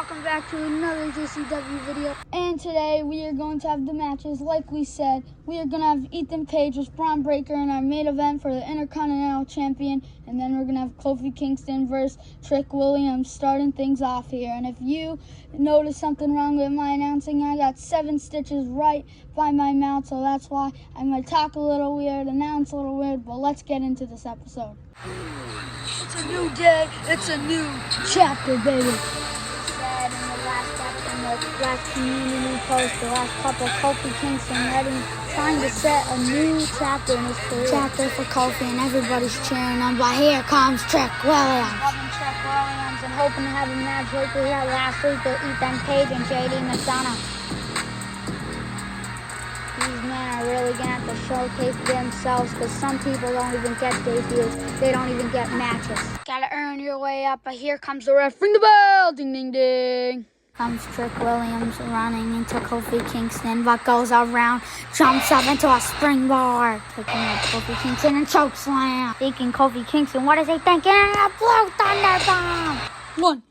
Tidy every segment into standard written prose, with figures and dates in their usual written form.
welcome back to another JCW video. And today we are going to have the matches. Like we said, we are going to have Ethan Page with Braun Breaker in our main event for the Intercontinental Champion. And then we're going to have Kofi Kingston versus Trick Williams starting things off here. And if you notice something wrong with my announcing, I got 7 stitches right by my mouth. So that's why I might talk a little weird, announce a little weird. But let's get into this episode. It's a new day. It's a new chapter, baby. Said in the last chapter, in the last community post, the last couple, Kofi Kingston trying to set a new chapter in his career. Chapter for Kofi, and everybody's cheering him. But here comes Trick Williams. Loving Trick Williams and hoping to have a match like we had last week with Ethan Page and JD McDonough. These men are really going to have to showcase themselves because some people don't even get debuts. They don't even get matches. Got to earn your way up, but here comes the ref. Ring the bell! Ding, ding, ding. Comes Trick Williams running into Kofi Kingston, but goes around, jumps up into a springboard. Picking up Kofi Kingston and chokeslam. Thinking Kofi Kingston, what is he thinking? A blue thunder bomb. 1,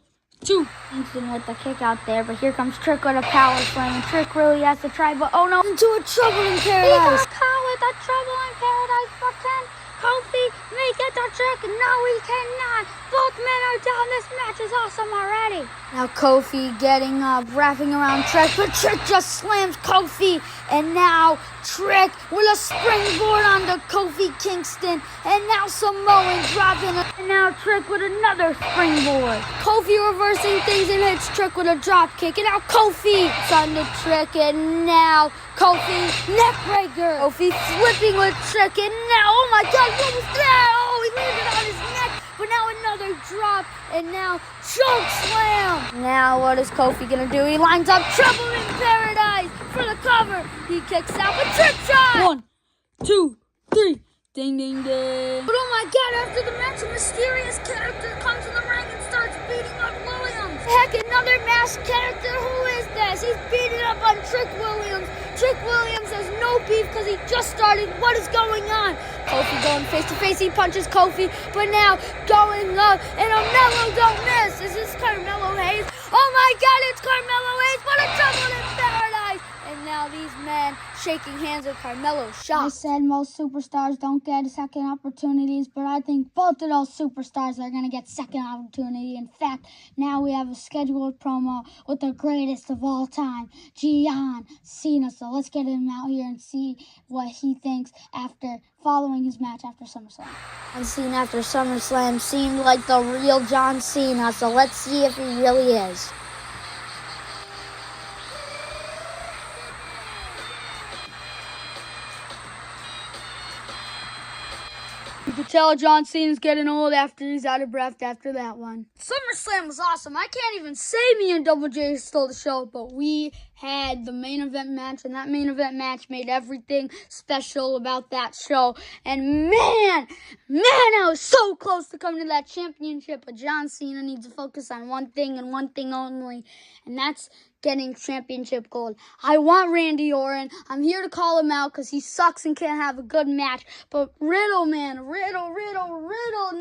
2. Kingston with the kick out there, but here comes Trick with a power slam. And Trick really has to try, but oh no, into a trouble in paradise. He got caught with a trouble in paradise, but can Kofi make it to Trick? No, he cannot. Both men are down. This match is awesome already. Now Kofi getting up, wrapping around Trick, but Trick just slams Kofi. And now Trick with a springboard onto Kofi Kingston. And now Samoan dropping it. And now Trick with another springboard. Kofi reversing things and hits Trick with a drop kick. And now Kofi on the Trick. And now Kofi neckbreaker. Kofi flipping with Trick. And now, oh my God, what was that? Oh, he landed on his neck. But now another drop, and now choke slam. Now what is Kofi gonna do? He lines up Trouble in Paradise for the cover. He kicks out with Trick shot. 1, 2, 3. Ding, ding, ding. But oh my God, after the match, a mysterious character comes in the ring and starts beating up Williams. Heck, another masked character? Who is this? He's beating up on Trick Williams. Trick Williams has no beef because he just started. What is going on? Kofi going face to face. He punches Kofi, but now going up, and a Mellow don't miss. Is this Carmelo Hayes? Oh my God, it's Carmelo Hayes. What a trouble in paradise. And now these men shaking hands with Carmelo Shop. I said most superstars don't get second opportunities, but I think both of those superstars are going to get second opportunity. In fact, now we have a scheduled promo with the greatest of all time, John Cena. So let's get him out here and see what he thinks after following his match after SummerSlam. John Cena after SummerSlam seemed like the real John Cena, so let's see if he really is. You could tell John Cena's getting old after he's out of breath after that one. SummerSlam was awesome. I can't even say me and Double J stole the show, but we had the main event match, and that main event match made everything special about that show. And man, I was so close to coming to that championship, but John Cena needs to focus on one thing and one thing only, and that's getting championship gold. I want Randy Orton. I'm here to call him out because he sucks and can't have a good match. But Riddle, man, Riddle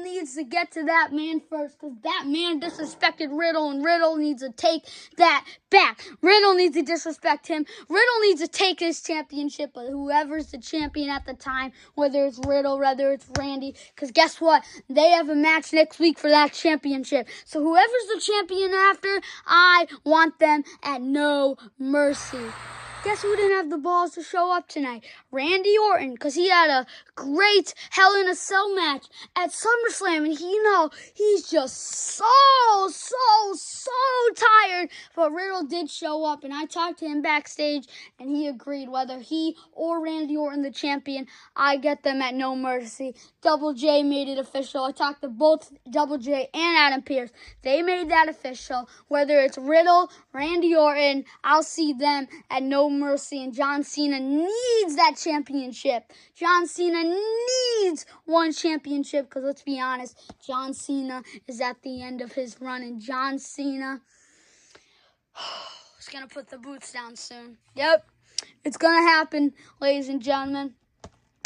needs to get to that man first because that man disrespected Riddle, and Riddle needs to take that back. Riddle needs to disrespect him. Riddle needs to take his championship, but whoever's the champion at the time, whether it's Riddle, whether it's Randy, because guess what? They have a match next week for that championship. So whoever's the champion after, I want them at No Mercy. Guess who didn't have the balls to show up tonight? Randy Orton, because he had a great Hell in a Cell match at SummerSlam, and he's just so tired. But Riddle did show up, and I talked to him backstage, and he agreed. Whether he or Randy Orton, the champion, I get them at No Mercy. Double J made it official. I talked to both Double J and Adam Pearce. They made that official. Whether it's Riddle, Randy Orton, I'll see them at No Mercy, and John Cena needs that championship. John Cena needs one championship because let's be honest, John Cena is at the end of his run, and John Cena is going to put the boots down soon. Yep, it's going to happen, ladies and gentlemen.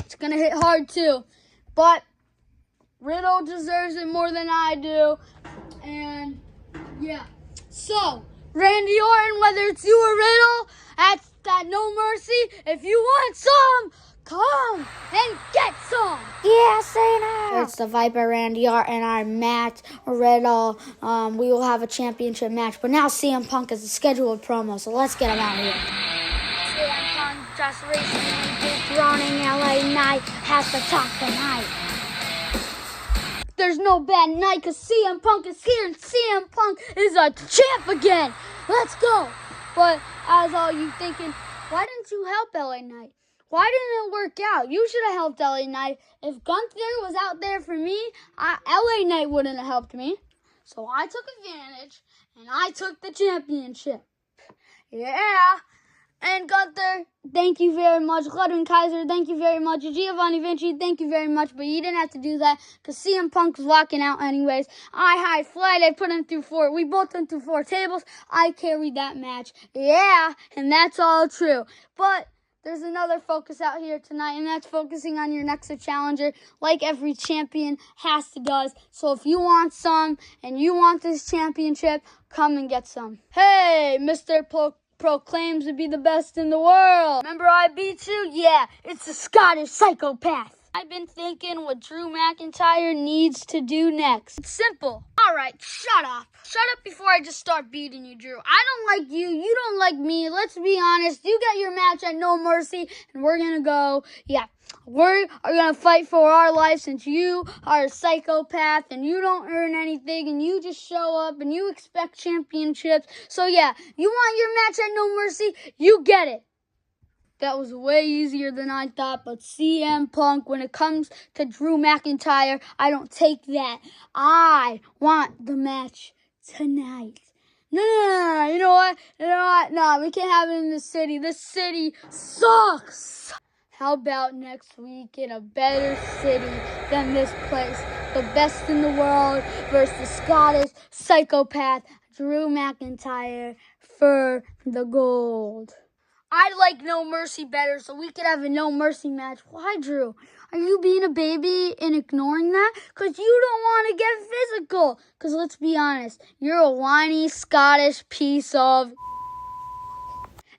It's going to hit hard too, but Riddle deserves it more than I do, and yeah. So, Randy Orton, whether it's you or Riddle, at No Mercy, if you want some, come and get some. Yeah, say now. It's the Viper, Randy Orton, and our Matt Riddle. We will have a championship match, but now CM Punk is the scheduled promo, so let's get him out here. CM Punk just recently dethroning LA Knight has to talk tonight. There's no bad night because CM Punk is here and CM Punk is a champ again. Let's go. But as all you thinking, why didn't you help LA Knight? Why didn't it work out? You should have helped LA Knight. If Gunther was out there for me, LA Knight wouldn't have helped me. So I took advantage and I took the championship. Yeah. And Gunther, thank you very much. Ludwig Kaiser, thank you very much. Giovanni Vinci, thank you very much. But you didn't have to do that because CM Punk was walking out anyways. I high flight. I put him through 4. We both went through 4 tables. I carried that match. Yeah, and that's all true. But there's another focus out here tonight, and that's focusing on your next challenger like every champion has to does. So if you want some and you want this championship, come and get some. Hey, Mr. Proclaims to be the best in the world. Remember I beat you? Yeah, it's the Scottish psychopath. I've been thinking what Drew McIntyre needs to do next. It's simple. All right, shut up. Shut up before I just start beating you, Drew. I don't like you. You don't like me. Let's be honest. You got your match at No Mercy, and we're going to go. Yeah, we are going to fight for our life since you are a psychopath and you don't earn anything and you just show up and you expect championships. So, yeah, you want your match at No Mercy? You get it. That was way easier than I thought, but CM Punk, when it comes to Drew McIntyre, I don't take that. I want the match tonight. No, you know what? No, we can't have it in this city. This city sucks. How about next week in a better city than this place? The best in the world versus the Scottish psychopath, Drew McIntyre, for the gold. I like No Mercy better, so we could have a No Mercy match. Why, Drew? Are you being a baby and ignoring that? Because you don't want to get physical. Because let's be honest, you're a whiny Scottish piece of...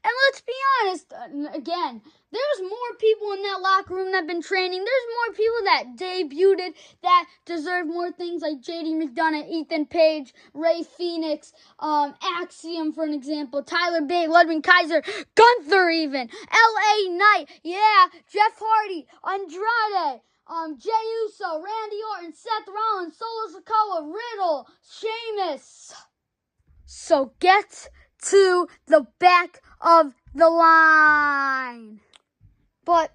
And let's be honest, again, there's more people in that locker room that have been training. There's more people that debuted that deserve more things like JD McDonough, Ethan Page, Ray Phoenix, Axiom, for an example, Tyler Bate, Ludwig Kaiser, Gunther even, LA Knight, yeah, Jeff Hardy, Andrade, Jey Uso, Randy Orton, Seth Rollins, Solo Sikoa, Riddle, Sheamus. So get to the back of the line. But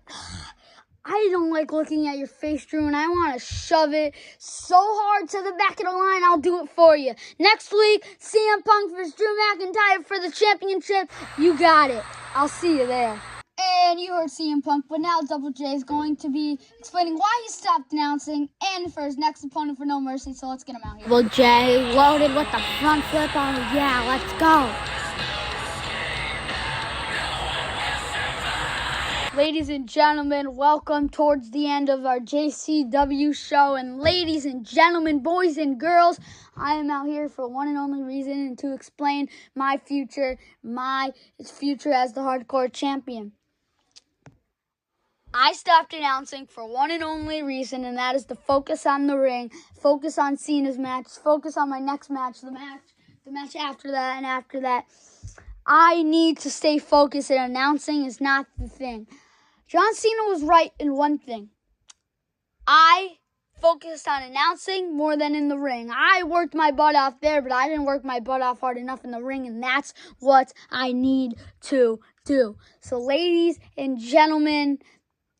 I don't like looking at your face, Drew, and I want to shove it so hard to the back of the line, I'll do it for you. Next week, CM Punk vs. Drew McIntyre for the championship. You got it. I'll see you there. And you heard CM Punk, but now Double J is going to be explaining why he stopped announcing and for his next opponent for No Mercy, so let's get him out here. Double J loaded with the front flip on it. Yeah, let's go. Ladies and gentlemen, welcome towards the end of our JCW show. And ladies and gentlemen, boys and girls, I am out here for one and only reason and to explain my future as the hardcore champion. I stopped announcing for one and only reason, and that is to focus on the ring, focus on Cena's match, focus on my next match, the match after that, and after that. I need to stay focused, and announcing is not the thing. John Cena was right in one thing. I focused on announcing more than in the ring. I worked my butt off there, but I didn't work my butt off hard enough in the ring, and that's what I need to do. So, ladies and gentlemen,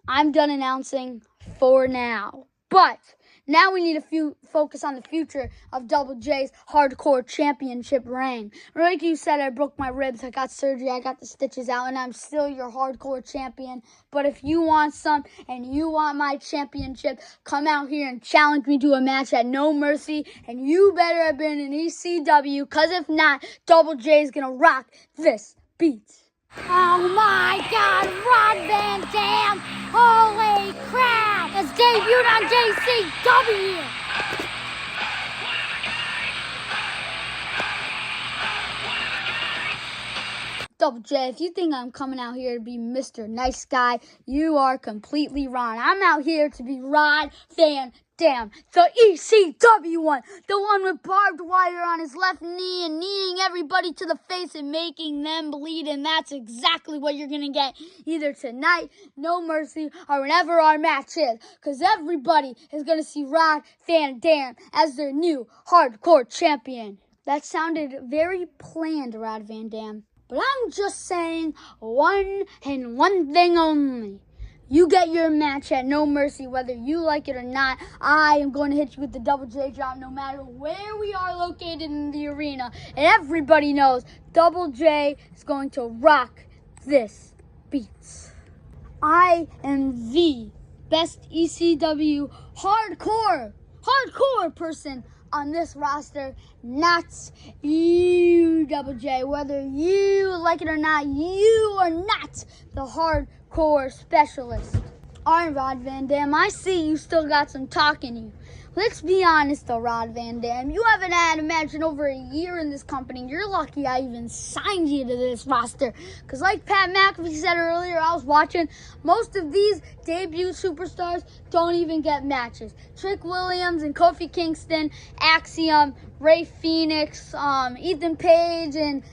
I'm done announcing for now. But now we need to focus on the future of Double J's hardcore championship reign. Like you said, I broke my ribs, I got surgery, I got the stitches out, and I'm still your hardcore champion. But if you want some and you want my championship, come out here and challenge me to a match at No Mercy. And you better have been in ECW, because if not, Double J is going to rock this beat. Oh my God, Rob Van Dam! Holy crap! Has debuted on JCW! Double J, if you think I'm coming out here to be Mr. Nice Guy, you are completely wrong. I'm out here to be Rod Van Dam, the ECW one, the one with barbed wire on his left knee and kneeing everybody to the face and making them bleed, and that's exactly what you're going to get either tonight, No Mercy, or whenever our match is, because everybody is going to see Rod Van Dam as their new hardcore champion. That sounded very planned, Rod Van Dam, but I'm just saying one and one thing only. You get your match at No Mercy, whether you like it or not. I am going to hit you with the Double J drop no matter where we are located in the arena. And everybody knows Double J is going to rock this beats. I am the best ECW hardcore person on this roster, not you, Double J. Whether you like it or not, you are not the hardcore specialist. All right, Rod Van Dam, I see you still got some talk in you. Let's be honest though, Rod Van Dam. You haven't had a match in over a year in this company. You're lucky I even signed you to this roster. Because like Pat McAfee said earlier, I was watching, most of these debut superstars don't even get matches. Trick Williams and Kofi Kingston, Axiom, Ray Phoenix, Ethan Page, and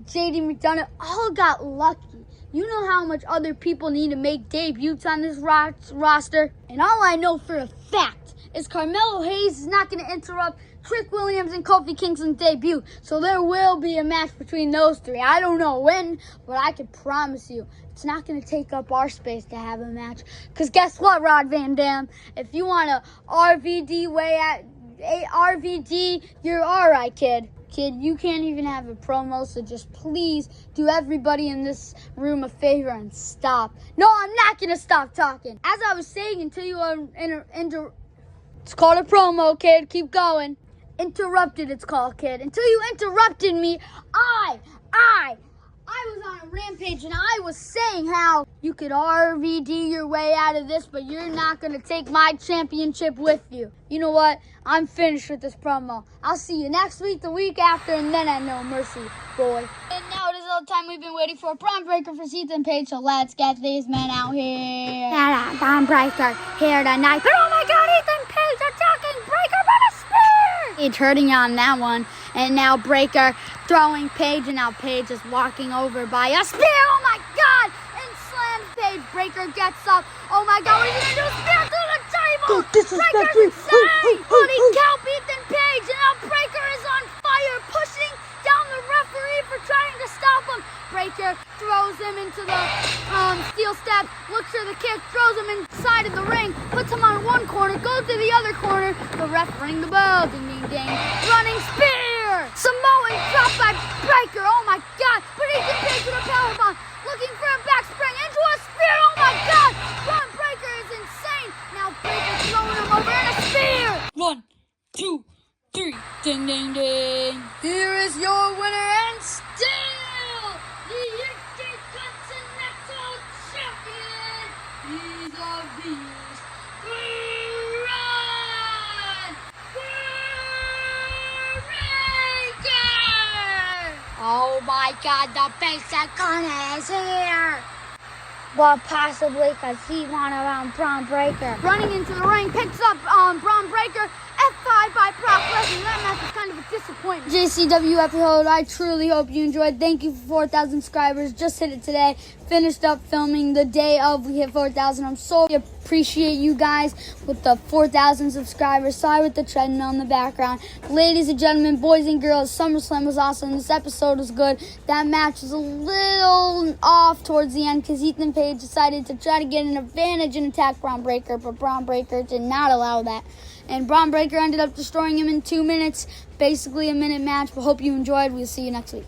JD McDonough all got lucky. You know how much other people need to make debuts on this roster? And all I know for a fact is Carmelo Hayes is not going to interrupt Trick Williams and Kofi Kingston's debut. So there will be a match between those three. I don't know when, but I can promise you it's not going to take up our space to have a match. Because guess what, Rod Van Dam? If you want a RVD RVD, you're all right, kid. Kid, you can't even have a promo, so just please do everybody in this room a favor and stop. No, I'm not going to stop talking. As I was saying, until you it's called a promo, kid. Keep going. Interrupted, it's called, kid. Until you interrupted me, I was on a rampage, and I was saying how you could RVD your way out of this, but you're not going to take my championship with you. You know what? I'm finished with this promo. I'll see you next week, the week after, and then at No Mercy, boy. And now it is all the time we've been waiting for. Braun Breaker for Ethan Page, so let's get these men out here. Braun Breaker here tonight, but oh my God, Ethan Page attacking Breaker by the spear! It's hurting on that one, and now Breaker throwing Page, and now Page is walking over by a spear. Oh my God! And slams Page. Breaker gets up. Oh my God, what are you gonna do? Spear through the table! Breaker's insane! Holy cow, Ethan Page, and now Breaker is on fire, pushing down the referee for trying to stop him. Breaker throws him into the steel step, looks for the kick, throws him inside of the ring, puts him on one corner, goes to the other corner. The ref ring the bell, ding ding ding. Running spear! Samoan drop by Breaker, oh my God. But Ethan Page with a powerbomb, looking for a back spring into a spear, oh my God. Braun Breaker is insane. Now Breaker throwing him over in a spear. 1, 2, 3, ding ding ding. Here is your winner and still the Intercontinental Champion. He's a beast. Oh my God, the basic gun is here. Well, possibly because he won around Braun Breaker. Running into the ring, picks up Braun Breaker. F5 by Brock Lesnar. That match was kind of a disappointment. JCW episode, I truly hope you enjoyed. Thank you for 4,000 subscribers. Just hit it today. Finished up filming the day of we hit 4,000. I'm so appreciate you guys with the 4,000 subscribers. Sorry with the treadmill in the background. Ladies and gentlemen, boys and girls, SummerSlam was awesome. This episode was good. That match was a little off towards the end because Ethan Page decided to try to get an advantage and attack Braun Breaker, but Braun Breaker did not allow that. And Braun Breaker ended up destroying him in 2 minutes. Basically a minute match, but hope you enjoyed. We'll see you next week.